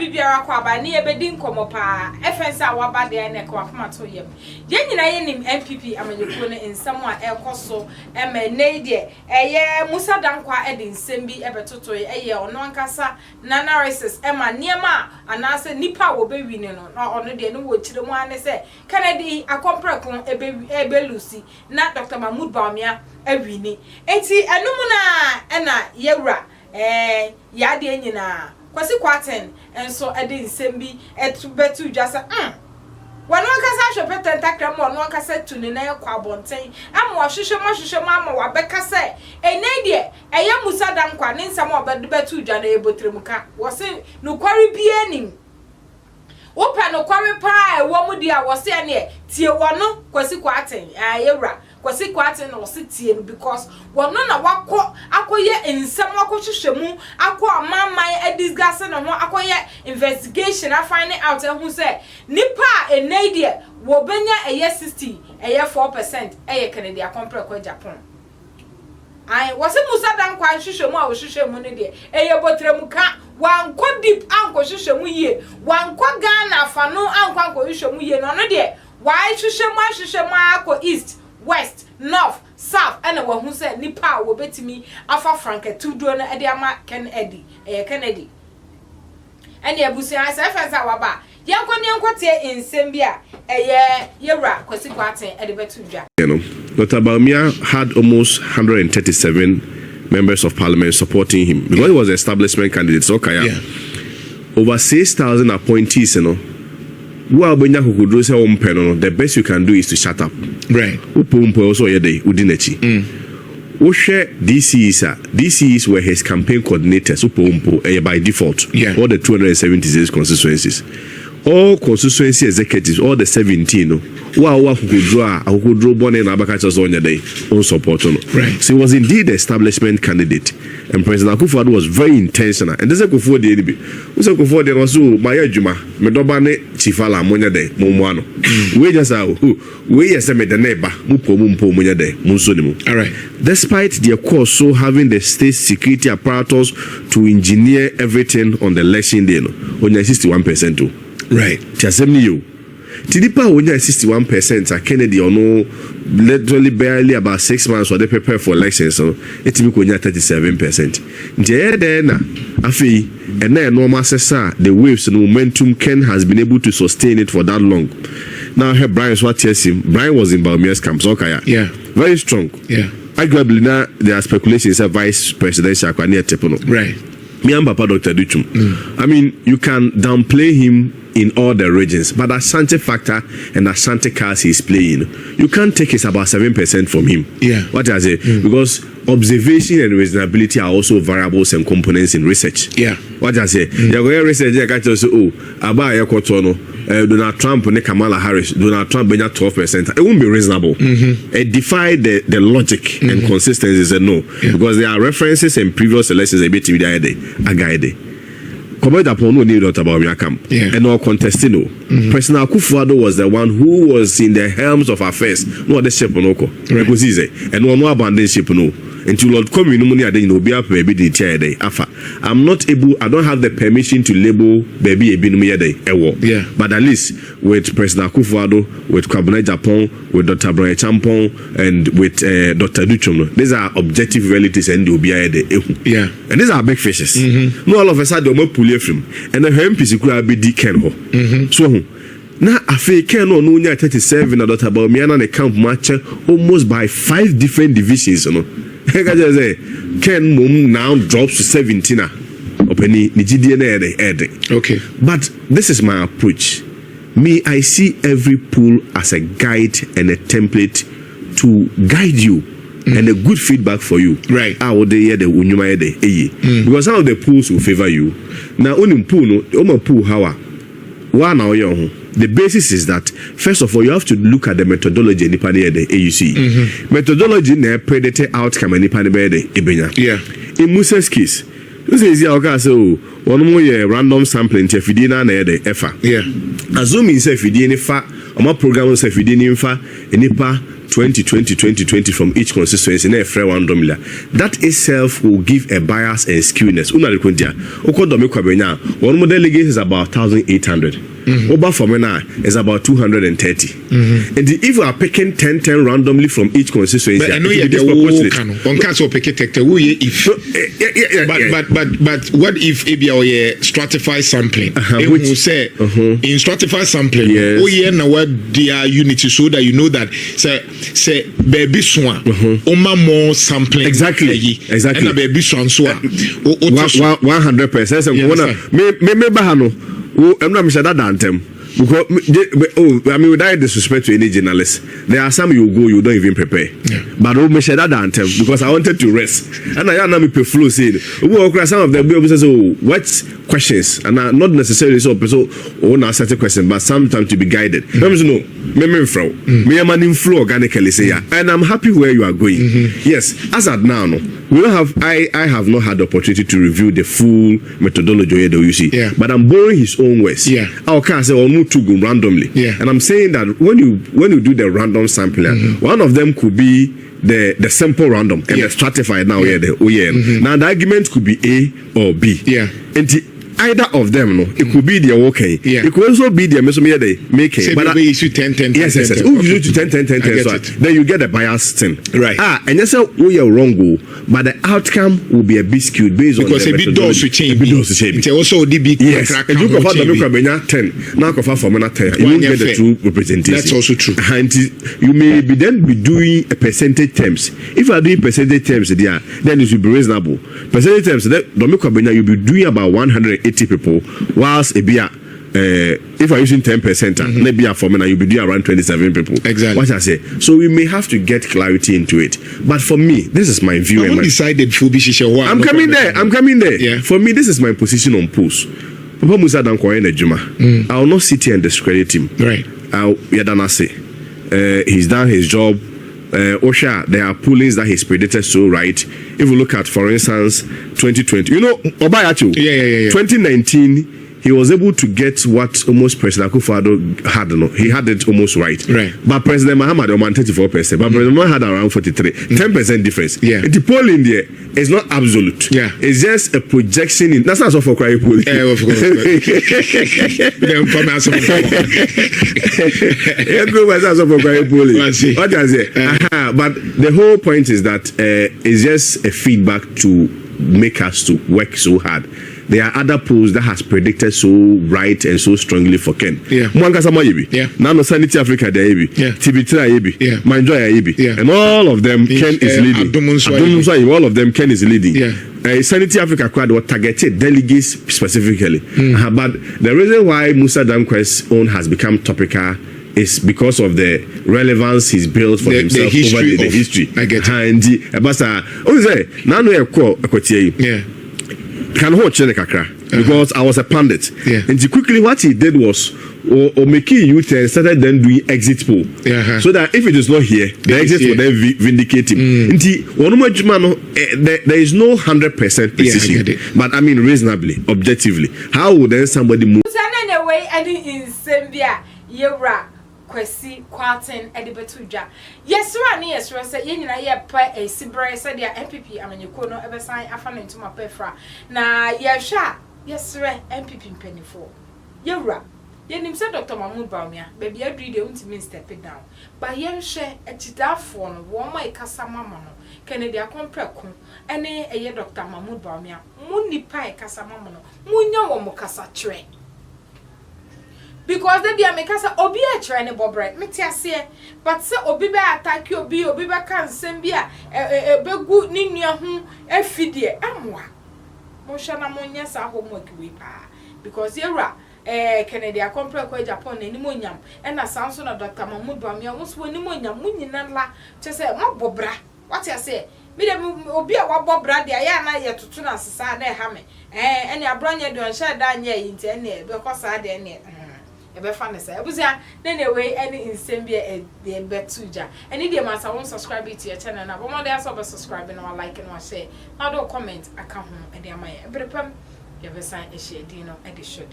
bibiara kwa ba ne ebedi nkomo pa efensa waba de na kwa koma to yem ye nyina ye nim MPP amanyekuo ne nsam a ekoso ne de eye Musah Dankwah edi nsem bi ebetoto eye ono ankasa na analysis ema niema anase nipa wo be wini no na ono de no wo chire mu ane se Kennedy akomprekon ebe lucy na Dr. Bawumia awini enti enum na na yewura ya de nyina kwasi kwaten enso edi nsem bi etubetu dwasa wanu akasa hwepeten takram wanu akasa tuni na yakwa bonten ama wahwehwe ama wabeka se ene de eye Musah Dankwah ne nsam obedu dwa na ebotremuka wose nukwari bienim opa nukwari pa ewo mu dia wose ene tie wono kwasi kwaten ayewra kwasi kwaten no wose tie because wono na wakọ akoye nsam wakohwehwemu akọ amamman disgust no ho akoye investigation afine out ehun se nipa enade wo benya eye 60 eye 4% eye Kennedy akompre kwa Agyapong ai wose Musah Dankwah hwehwemu a hwehwemu ne de eye botremuka wanko deep anko hwehwemu yie wanko Ghana fano anko hwehwemu yie no no de why hwehwemu akọ east west north south and we hu say nipa wo betimi afa franke tudo na ede ama Kennedy and ye busi asa fensa waba yanko tie nsem bia yewra kwasi kwaten ede betu dwa. Dr. Bawumia had almost 137 members of parliament supporting him because he was an establishment candidate. So over 6,000 appointees, the best you can do is to shut up. Right. Also, DCs were his campaign coordinators by default. All the 276 constituencies. All constituency executives, all the 17, who draw born in Abakacha's on your day, on support. Right. So he was indeed the establishment candidate. And President Akufo-Addo was very intentional. And this is Akufo-Addo. Who's Akufo-Addo was Maya Juma, Medobane, Chifala, Monya de, Momoano. We just are, we just made the neighbor, Mupo Monya de, Munsonimu. All right. Despite their course, so having the state security apparatus to engineer everything on the election day, only 61% too. Right. You. Tidipa only 61% Kennedy or no literally barely about 6 months or they prepare for elections, so it's me 37%. Then afi and then normal the waves and momentum Ken has been able to sustain it for that long. Now her Brian's what tells him Brian was in Bawumia's camp, so yeah, very strong. Yeah. Arguably now there are speculations that vice presidential right. Me and Papa Dr. Duchum. I mean, you can downplay him in all the regions, but Ashanti factor and Ashanti cars he's playing, you can't take it about 7% from him. Yeah. What I say? Because observation and reasonability are also variables and components in research. Yeah. What I say? You're going to research, I can't say, about Donald Trump and Kamala Harris, Donald Trump being 12%. It won't be reasonable. It defied the logic and consistency. Said no, because there are references in previous elections. A bit a guide. Agyapong no need Dr. Bawumia camp and no contesting. President Akufo-Addo was the one who was in the helms of affairs. No other ship no ko. And no abandon ship no. Until Lord come in money no be up baby the chair day. I'm not able. I don't have the permission to label baby a binomia day. Yeah. But at least with President Akufo-Addo, with Agyapong, with Dr. Brian Champong, and with Dr. Duchum, these are objective realities and the OBI day. Yeah. And these are big fishes. No, all of a sudden they pull from and the MPs could be Ken ho. So now I feel Ken no 37 and Dr. Bawumia and camp match almost by 5 different divisions. Ken mum now drops to 17. Okay. But this is my approach. Me, I see every poll as a guide and a template to guide you. And a good feedback for you. Right. Because some of the pools will favor you. Now, only pool no, pool how the basis is that first of all you have to look at the methodology in the AUC. Methodology na predator outcome in the yeah. In Musah's case, this is so one more random sampling to Fidina na the EFA. Yeah. Assuming say Fidina fa, or my program say Fidina fa, enipa 20 from each constituency na efre randomly, that itself will give a bias and skewness. Una rekuntia okodomi kwabenya one more delegate is about 1800. Over Fomena is about 230. And if we are picking 10 randomly from each constituency, but I know you disproportionate. On can't pick it if but what if ABA stratified sampling? Which will say in stratified sampling, oh yeah, now what their unity so that you know that say baby swan, more sampling exactly, and a baby swan so 100%. I'm not sure that dantem because I mean without disrespect to any journalist, there are some you go you don't even prepare. But I sure that dantem because I wanted to rest and I am not flow said some of them be say what questions and not necessarily so on a certain question but sometimes to be guided. No, me flow organically say and I'm happy where you are going. Yes, as at now we don't have I have not had the opportunity to review the full methodology that you see. But I'm borrowing his own words. I can't say move to go randomly. And I'm saying that when you do the random sampling, one of them could be the simple random and the stratified now the OEM. Now the argument could be A or B. And either of them, no, it could be their working. It could also be their mesomedia they making. But you issue 10. Yes. You to 10. So then you get a bias thing. Right. And you say you're wrong, but the outcome will be a bit skewed based on because the a bit doors to change. It also the big yes. And you go for the 10. Now go for 10. You won't get the true representation. That's also true. And you may be doing a percentage terms. If you are doing percentage terms there, then it will be reasonable. Percentage terms, you'll be doing about 180 people, whilst if you're using 10%, maybe a formula you'll be doing around 27 people. Exactly. What I say. So we may have to get clarity into it. But for me, this is my view. I'm decided for I'm coming there. Yeah. For me, this is my position on polls. Papa Musah Dankwah in Ejuma. I will not sit here and discredit him. Right. He's done his job. Osha, there are pollings that he's predicted so right. If you look at, for instance, 2020, Obayacho, 2019, he was able to get what almost President Akufo-Addo had. No, he had it almost right. But President Mahama had 34%, but President Mahama had around 43, 10% difference. The polling there is not absolute. It's just a projection. That's not so for crying polling. Of course. But the whole point is that it's just a feedback to make us to work so hard. There are other polls that has predicted so right and so strongly for Ken. Nano Sanity Africa there Tibitra and all of them Ken is leading. All of them Ken is leading. Sanity Africa quad were targeted delegates specifically. But the reason why Musah Dankwah's own has become topical is because of the relevance he's built for himself over the history. I get it. Can hold kakra because I was a pundit. And quickly what he did was Omeki youth and started then doing exit poll. So that if it is not here, the exit will then vindicate him. There is no 100% precision. But I mean reasonably, objectively. How would then somebody move? Anyway, in Zambia, Kwesi Kwarten Edibetuja. Yes, say Yenina ye pa a Sibre said ya MPP Amanyukono ever sign afan into my pefra. Na yesha, yes, MPP penny for. Yura. Yenim said Dr. Mahmoud Bawumia, baby I read you to me step it down. But yen share a chita phone, one my casa mamma, Kennedy a comprecum, and a ye Dr. Mahmoud Bawumia, Mundi pie casa mamma, Munya womo casa train. Because they be a make us obi a trying bob right. Me tia say, but say obi be attack you obi be can send be a begu ni nua hu afidie amwa. Mo sha na mo nya sa homework we pa. Because yera Kennedy a compare ko Agyapong ni mo nyam. E na sanso na Dr. Mahmoud Bawumia wo so ni mo nyam munyina la. Che say mo bobra. What you say? Me dem obi a wa bobra de ya na ye tutu na sesa na e ha me. Ene abranya de on sha da nya yi nti ene be ko sa de ene. Ebe fan say ebuzia anyway any insembia the betuja any dey massa won subscribe to your channel na bomo dey also be subscribe na like and share na do comment aka ho e dey amaye ebrepam ye be sign e share di no e dey show